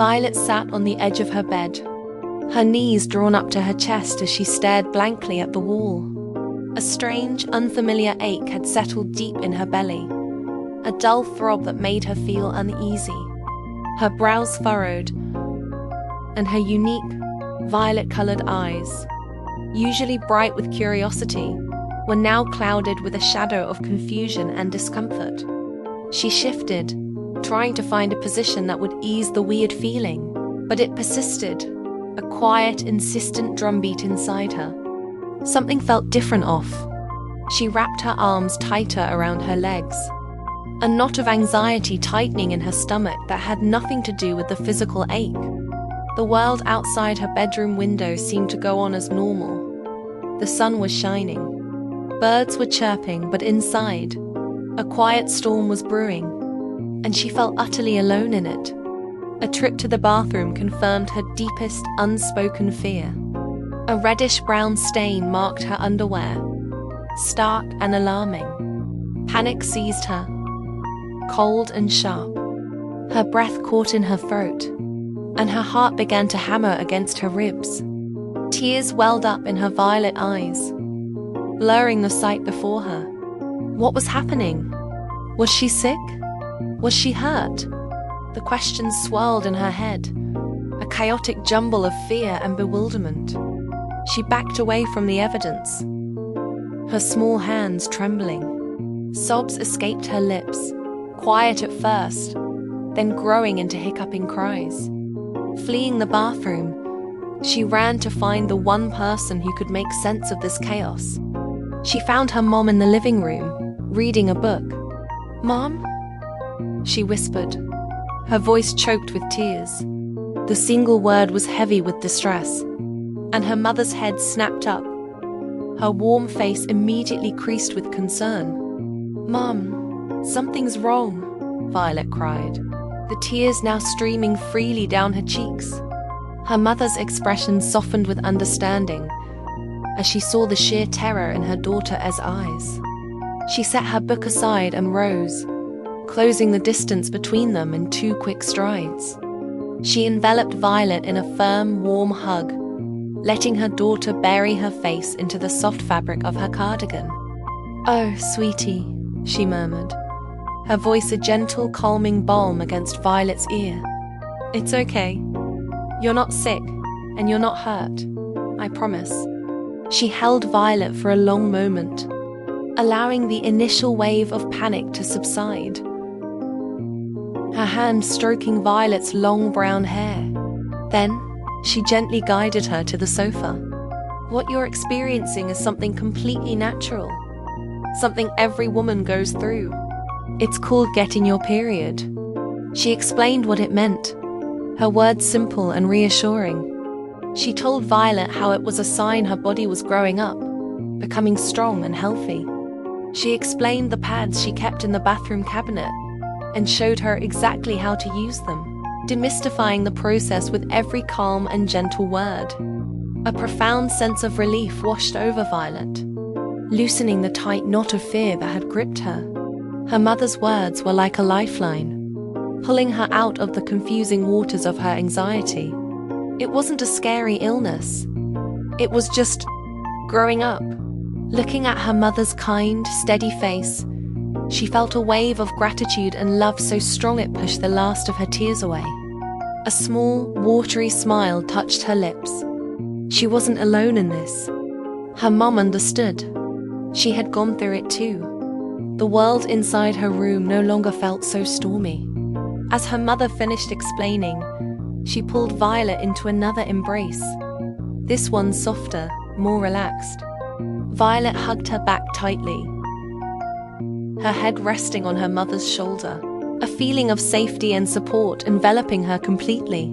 Violet sat on the edge of her bed, her knees drawn up to her chest as she stared blankly at the wall. A strange, unfamiliar ache had settled deep in her belly, a dull throb that made her feel uneasy. Her brows furrowed, and her unique, violet-colored eyes, usually bright with curiosity, were now clouded with a shadow of confusion and discomfort. She shifted, trying to find a position that would ease the weird feeling, but it persisted, a quiet, insistent drumbeat inside her. Something felt different off. She wrapped her arms tighter around her legs, a knot of anxiety tightening in her stomach that had nothing to do with the physical ache. The world outside her bedroom window seemed to go on as normal. The sun was shining. Birds were chirping, but inside, a quiet storm was brewing, and she felt utterly alone in it. A trip to the bathroom confirmed her deepest, unspoken fear. A reddish-brown stain marked her underwear, stark and alarming. Panic seized her, cold and sharp. Her breath caught in her throat, and her heart began to hammer against her ribs. Tears welled up in her violet eyes, blurring the sight before her. What was happening? Was she sick? Was she hurt? The questions swirled in her head, a chaotic jumble of fear and bewilderment. She backed away from the evidence, her small hands trembling. Sobs escaped her lips, quiet at first, then growing into hiccuping cries. Fleeing the bathroom, she ran to find the one person who could make sense of this chaos. She found her mom in the living room, reading a book. "Mom?" she whispered, her voice choked with tears. The single word was heavy with distress, and her mother's head snapped up, her warm face immediately creased with concern. "Mom, something's wrong," Violet cried, the tears now streaming freely down her cheeks. Her mother's expression softened with understanding as she saw the sheer terror in her daughter's eyes. She set her book aside and rose, closing the distance between them in 2 quick strides. She enveloped Violet in a firm, warm hug, letting her daughter bury her face into the soft fabric of her cardigan. "Oh, sweetie," she murmured, her voice a gentle, calming balm against Violet's ear. "It's okay. You're not sick, and you're not hurt. I promise." She held Violet for a long moment, allowing the initial wave of panic to subside, her hand stroking Violet's long brown hair. Then, she gently guided her to the sofa. "What you're experiencing is something completely natural, something every woman goes through. It's called getting your period." She explained what it meant, her words simple and reassuring. She told Violet how it was a sign her body was growing up, becoming strong and healthy. She explained the pads she kept in the bathroom cabinet and showed her exactly how to use them, demystifying the process with every calm and gentle word. A profound sense of relief washed over Violet, loosening the tight knot of fear that had gripped her. Her mother's words were like a lifeline, pulling her out of the confusing waters of her anxiety. It wasn't a scary illness. It was just growing up. Looking at her mother's kind, steady face, she felt a wave of gratitude and love so strong it pushed the last of her tears away. A small, watery smile touched her lips. She wasn't alone in this. Her mom understood. She had gone through it too. The world inside her room no longer felt so stormy. As her mother finished explaining, she pulled Violet into another embrace, this one softer, more relaxed. Violet hugged her back tightly, her head resting on her mother's shoulder, a feeling of safety and support enveloping her completely.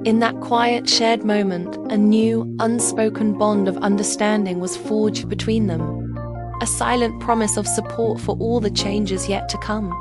In that quiet, shared moment, a new, unspoken bond of understanding was forged between them, a silent promise of support for all the changes yet to come.